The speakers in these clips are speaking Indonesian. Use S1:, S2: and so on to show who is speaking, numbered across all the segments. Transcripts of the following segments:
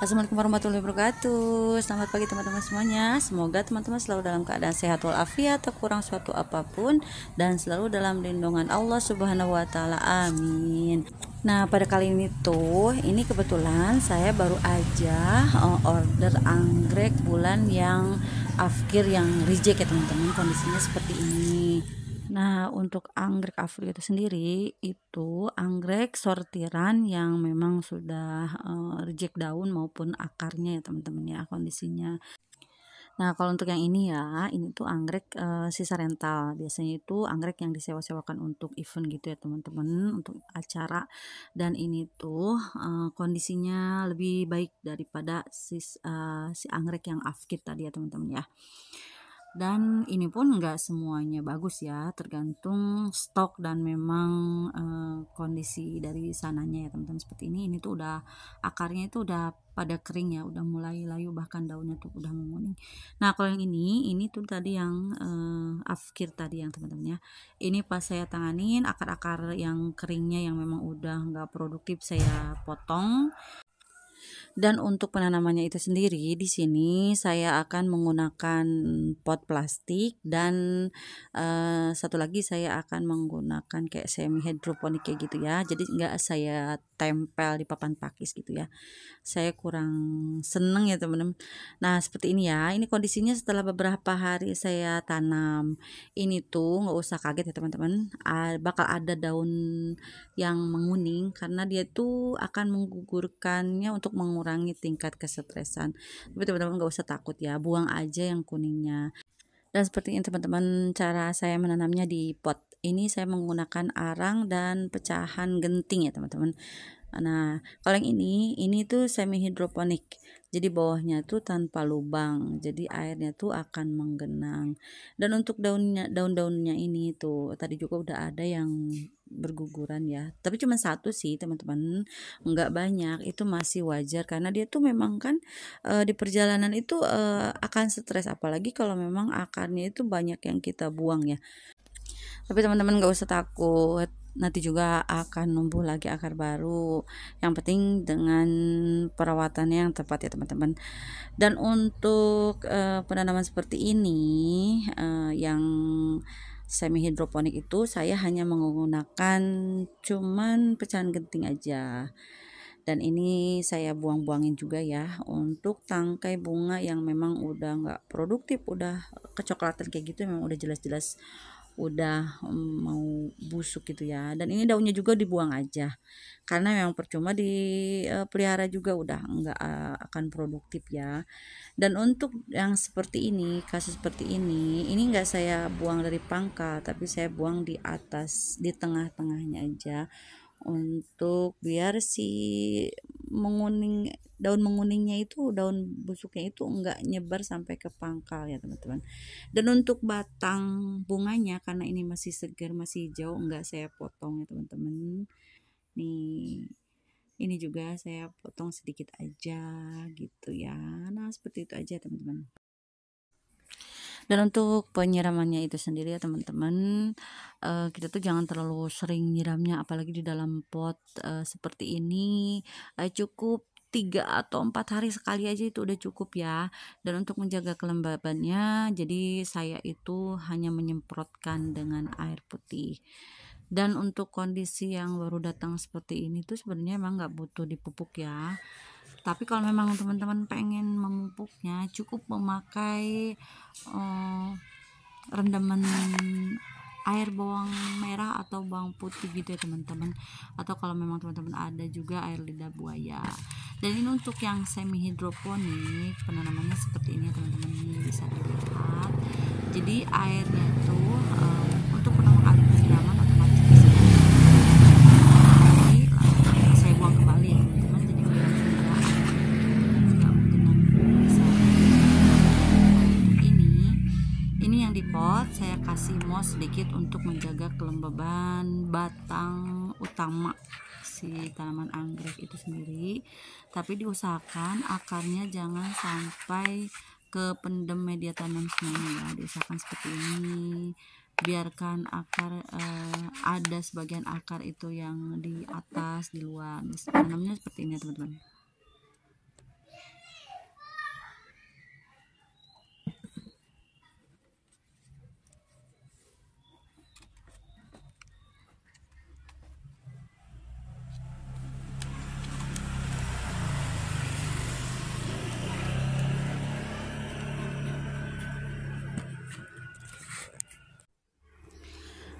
S1: Assalamualaikum warahmatullahi wabarakatuh. Selamat pagi teman-teman semuanya. Semoga teman-teman selalu dalam keadaan sehat walafiat, tak kurang suatu apapun, dan selalu dalam lindungan Allah Subhanahu wa taala. Amin. Nah, pada kali ini ini kebetulan saya baru aja order anggrek bulan yang afkir yang reject ya teman-teman. Kondisinya seperti ini. Nah, untuk anggrek Afrika itu sendiri, itu anggrek sortiran yang memang sudah reject daun maupun akarnya ya teman-teman ya kondisinya. Nah, kalau untuk yang ini ya, ini tuh anggrek sisa rental. Biasanya itu anggrek yang disewa-sewakan untuk event gitu ya teman-teman, untuk acara. Dan ini tuh kondisinya lebih baik daripada si anggrek yang afkit tadi ya teman-teman ya. Dan ini pun enggak semuanya bagus ya, tergantung stok dan memang kondisi dari sananya ya teman-teman. Seperti ini tuh udah akarnya itu udah pada kering ya, udah mulai layu, bahkan daunnya tuh udah menguning. Nah, kalau yang ini tuh tadi yang afkir tadi yang teman-teman ya. Ini pas saya tanganin akar-akar yang keringnya yang memang udah nggak produktif saya potong. Dan untuk penanamannya itu sendiri di sini saya akan menggunakan pot plastik dan satu lagi saya akan menggunakan kayak semi hidroponik kayak gitu ya. Jadi nggak saya tempel di papan pakis gitu ya. Saya kurang seneng ya teman-teman. Nah, seperti ini ya. Ini kondisinya setelah beberapa hari saya tanam. Ini tuh nggak usah kaget ya teman-teman. Bakal ada daun yang menguning karena dia tuh akan menggugurkannya untuk mengurangi tingkat kesetresan. Tapi teman-teman nggak usah takut ya. Buang aja yang kuningnya. Dan seperti ini teman-teman cara saya menanamnya di pot. Ini saya menggunakan arang dan pecahan genting ya teman-teman. Nah, kalau yang ini tuh semi hidroponik. Jadi bawahnya tuh tanpa lubang. Jadi airnya tuh akan menggenang. Dan untuk daun-daunnya ini tuh tadi juga udah ada yang berguguran ya. Tapi cuma satu sih, teman-teman. Enggak banyak. Itu masih wajar karena dia tuh memang kan di perjalanan itu akan stres apalagi kalau memang akarnya itu banyak yang kita buang ya. Tapi teman-teman gak usah takut, nanti juga akan numbuh lagi akar baru. Yang penting dengan perawatannya yang tepat ya teman-teman. Dan untuk penanaman seperti ini yang semi hidroponik itu saya hanya menggunakan cuman pecahan genting aja. Dan ini saya buang-buangin juga ya untuk tangkai bunga yang memang udah nggak produktif, udah kecoklatan kayak gitu, memang udah jelas-jelas udah mau busuk gitu ya. Dan ini daunnya juga dibuang aja karena memang percuma dipelihara juga udah nggak akan produktif ya. Dan untuk yang seperti ini, kasus seperti ini nggak saya buang dari pangkal tapi saya buang di atas, di tengah-tengahnya aja untuk biar si daun menguningnya itu, daun busuknya itu enggak nyebar sampai ke pangkal ya teman-teman. Dan untuk batang bunganya karena ini masih segar, masih hijau, enggak saya potong ya teman-teman. Nih, ini juga saya potong sedikit aja gitu ya. Nah, seperti itu aja teman-teman. Dan untuk penyiramannya itu sendiri ya teman-teman, kita tuh jangan terlalu sering nyiramnya apalagi di dalam pot seperti ini. Cukup 3 atau 4 hari sekali aja itu udah cukup ya. Dan untuk menjaga kelembabannya, jadi saya itu hanya menyemprotkan dengan air putih. Dan untuk kondisi yang baru datang seperti ini tuh sebenarnya emang nggak butuh dipupuk ya. Tapi kalau memang teman-teman pengen memupuknya, cukup memakai rendaman air bawang merah atau bawang putih gitu ya teman-teman. Atau kalau memang teman-teman ada juga air lidah buaya. Dan ini untuk yang semi hidroponik, penanamannya seperti ini ya teman-teman, ini bisa dilihat. Jadi airnya itu untuk pertama kali penyiraman otomatis bisa saya buang kembali ya teman-teman. Jadi biar tidak menggenang bisa. Ini yang di pot saya kasih moss sedikit untuk menjaga kelembaban batang utama si tanaman anggrek itu sendiri. Tapi diusahakan akarnya jangan sampai ke pendem media tanam semuanya ya, diusahakan seperti ini. Biarkan akar ada sebagian akar itu yang di atas, di luar. Tanamnya seperti ini teman-teman.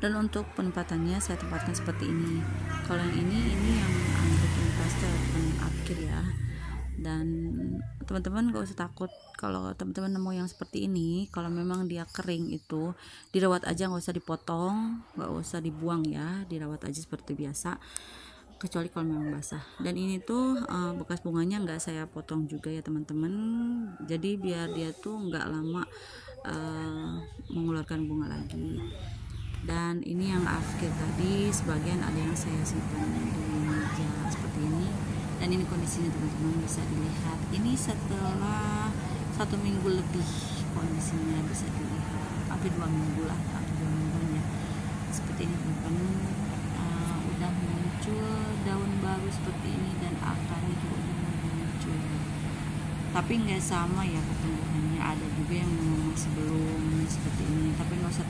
S1: Dan untuk penempatannya saya tempatkan seperti ini. Kalau yang ini yang anggrek investa yang akhir ya. Dan teman-teman gak usah takut kalau teman-teman nemu yang seperti ini. Kalau memang dia kering itu dirawat aja, gak usah dipotong, gak usah dibuang ya, dirawat aja seperti biasa, kecuali kalau memang basah. Dan ini tuh bekas bunganya nggak saya potong juga ya teman-teman, jadi biar dia tuh nggak lama mengeluarkan bunga lagi. Dan ini yang akhir tadi, sebagian ada yang saya simpan di meja seperti ini. Dan ini kondisinya teman-teman bisa dilihat, ini setelah 1 minggu lebih kondisinya bisa dilihat, hampir 2 minggu lah, hampir 2 minggu ya. Seperti ini teman-teman, udah muncul daun baru seperti ini dan akarnya juga udah muncul, tapi nggak sama ya pertumbuhannya, ada juga yang masih belum seperti ini. Tapi nggak usah,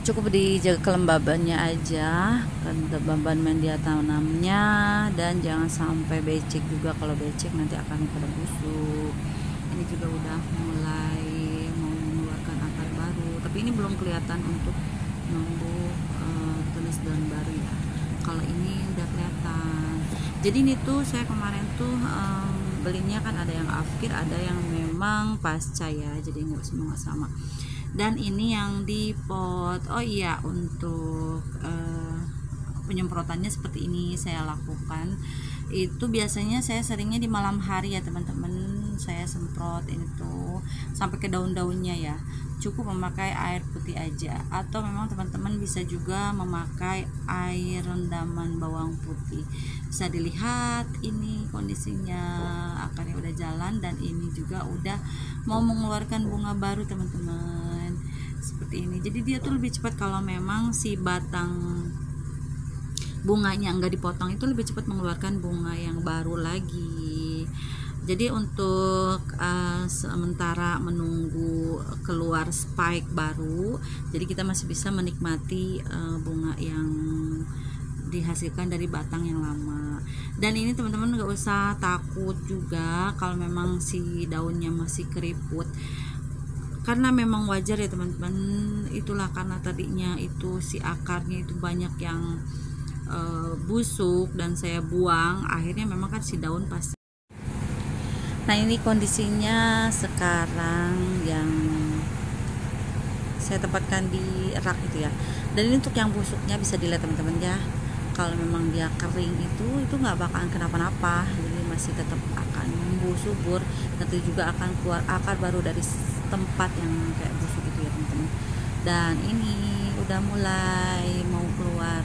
S1: cukup dijaga kelembabannya aja, kelembaban media tanamnya, dan jangan sampai becek juga. Kalau becek nanti akan pada busuk. Ini juga udah mulai mau mengeluarkan akar baru, tapi ini belum kelihatan untuk numbuh tunas daun baru ya. Kalau ini udah kelihatan. Jadi ini tuh saya kemarin tuh belinya kan ada yang afkir, ada yang memang pasca ya, jadi nggak semua sama. Dan ini yang di pot. Oh iya, untuk penyemprotannya seperti ini saya lakukan. Itu biasanya saya seringnya di malam hari ya teman-teman, saya semprot ini tuh sampai ke daun-daunnya ya. Cukup memakai air putih aja, atau memang teman-teman bisa juga memakai air rendaman bawang putih. Bisa dilihat ini kondisinya, akarnya udah jalan, dan ini juga udah mau mengeluarkan bunga baru teman-teman, seperti ini. Jadi dia tuh lebih cepat kalau memang si batang bunganya enggak dipotong, itu lebih cepat mengeluarkan bunga yang baru lagi. Jadi untuk sementara menunggu keluar spike baru, jadi kita masih bisa menikmati bunga yang dihasilkan dari batang yang lama. Dan ini teman-teman nggak usah takut juga kalau memang si daunnya masih keriput, karena memang wajar ya teman-teman. Itulah karena tadinya itu si akarnya itu banyak yang busuk dan saya buang, akhirnya memang kan si daun pasti. Nah ini kondisinya sekarang yang saya tempatkan di rak itu ya. Dan ini untuk yang busuknya bisa dilihat teman-teman ya, kalau memang dia kering itu nggak bakalan kenapa-napa, jadi masih tetap akan tumbuh subur. Nanti juga akan keluar akar baru dari tempat yang kayak busuk itu ya teman-teman. Dan ini udah mulai mau keluar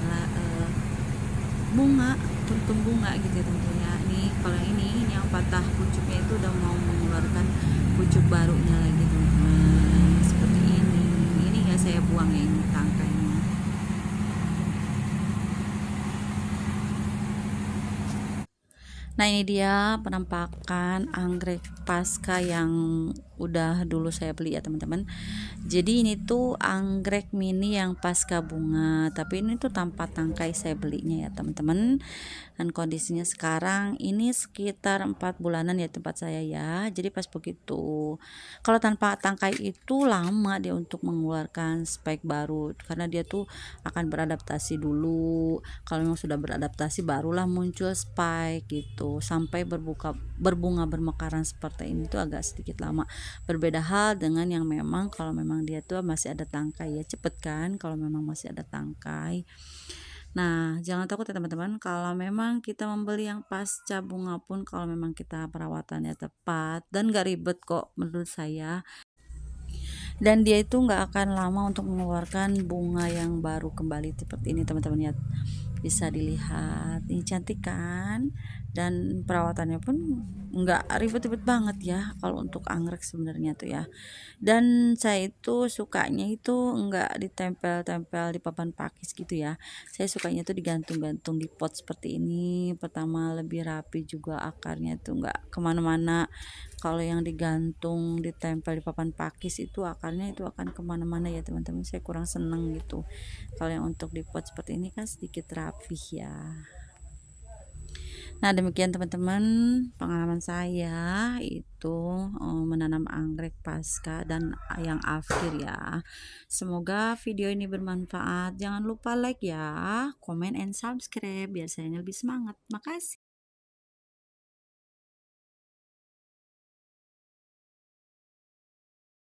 S1: bunga, tuntung bunga gitu ya teman-teman ya. Nih kalau ini yang patah pucuknya itu udah mau mengeluarkan pucuk barunya lagi teman-teman, seperti ini. Ini nggak saya buang ya, ini tangkainya. Nah ini dia penampakan anggrek pasca yang udah dulu saya beli ya teman-teman. Jadi ini tuh anggrek mini yang pasca bunga, tapi ini tuh tanpa tangkai saya belinya ya teman-teman. Dan kondisinya sekarang ini sekitar 4 bulanan ya tempat saya ya. Jadi pas begitu, kalau tanpa tangkai itu lama dia untuk mengeluarkan spike baru, karena dia tuh akan beradaptasi dulu. Kalau memang sudah beradaptasi barulah muncul spike gitu, sampai berbunga bermekaran seperti ini tuh agak sedikit lama. Berbeda hal dengan yang memang kalau memang dia tuh masih ada tangkai ya, cepet kan kalau memang masih ada tangkai. Nah jangan takut ya teman-teman, kalau memang kita membeli yang pasca bunga pun, kalau memang kita perawatannya tepat dan gak ribet kok menurut saya, dan dia itu nggak akan lama untuk mengeluarkan bunga yang baru kembali seperti ini teman-teman ya. Bisa dilihat ini cantik kan, dan perawatannya pun nggak ribet-ribet banget ya kalau untuk anggrek sebenarnya tuh ya. Dan saya itu sukanya itu nggak ditempel-tempel di papan pakis gitu ya, saya sukanya tuh digantung-gantung di pot seperti ini. Pertama lebih rapi juga, akarnya tuh nggak kemana-mana. Kalau yang digantung ditempel di papan pakis itu akarnya itu akan kemana-mana ya teman-teman, saya kurang seneng gitu. Kalau yang untuk di pot seperti ini kan sedikit rapih ya. Nah, demikian teman-teman pengalaman saya itu menanam anggrek pasca dan yang akhir ya. Semoga video ini bermanfaat. Jangan lupa like ya, comment and subscribe biar saya lebih semangat. Makasih.